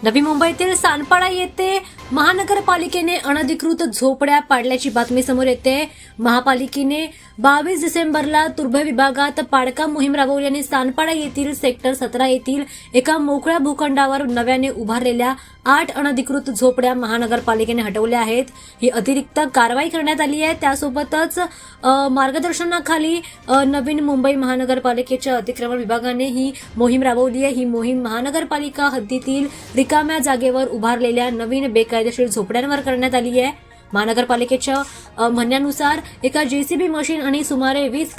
नवी मुंबईतील सानपाडा येथे महानगरपालिकेने अनधिकृत झोपड्या पाडल्याची बातमी समोर येते। महापालिकेने 22 डिसेंबरला तुर्भे विभागात पाडकाम मोहीम राबवली आणि सानपाडा येथील सेक्टर 17 येथील एका मोकळ्या भूखंडावर नव्याने उभारलेल्या 8 अनधिकृत झोपड्या महानगरपालिकेने हटवल्या आहेत। ही अतिरिक्त कारवाई करण्यात आली आहे। त्यासोबतच मार्गदर्शनाखाली नवीन मुंबई महानगरपालिकेच्या अतिक्रमण विभागाने ही मोहीम राबवली आहे। ही मोहीम महानगरपालिका हद्दीतील रिकाम्या जागेवर उभारलेल्या नवीन बेकायदेशीर झोपड्यांवर करण्यात आली आहे। महानगरपालिकेच्या म्हणण्यानुसार एका जेसीबी मशीन आणि सुमारे 20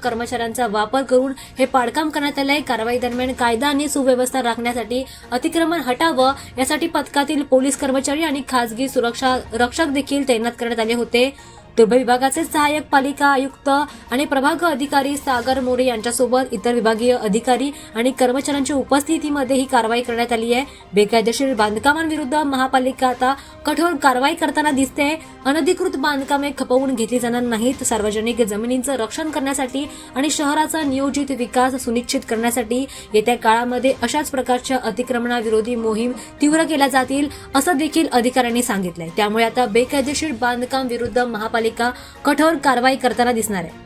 कर्मचाऱ्यांचा वापर करून हे पाडकाम करण्यात आले आहे। कारवाई दरम्यान कायदा आणि सुव्यवस्था राखण्यासाठी अतिक्रमण हटावं यासाठी पथकातील पोलीस कर्मचारी आणि खासगी सुरक्षा रक्षक देखील तैनात करण्यात आले होते। तुर्भे विभागाचे सहाय्यक पालिका आयुक्त आणि प्रभाग अधिकारी सागर मोरे यांच्यासोबत इतर विभागीय अधिकारी आणि कर्मचाऱ्यांच्या उपस्थितीमध्ये ही कारवाई करण्यात आली आहे। बेकायदेशीर बांधकामांविरुद्ध महापालिका आता कठोर कारवाई करताना दिसते। अनधिकृत बांधकामे खपवून घेतली जाणार नाहीत। सार्वजनिक जमिनींचं रक्षण करण्यासाठी आणि शहराचा नियोजित विकास सुनिश्चित करण्यासाठी येत्या काळामध्ये अशाच प्रकारच्या अतिक्रमणाविरोधी मोहीम तीव्र केल्या जातील असं देखील अधिकाऱ्यांनी सांगितलंय। त्यामुळे आता बेकायदेशीर बांधकाम विरुद्ध महापालिका कठोर कारवाई करताना दिसणार आहे।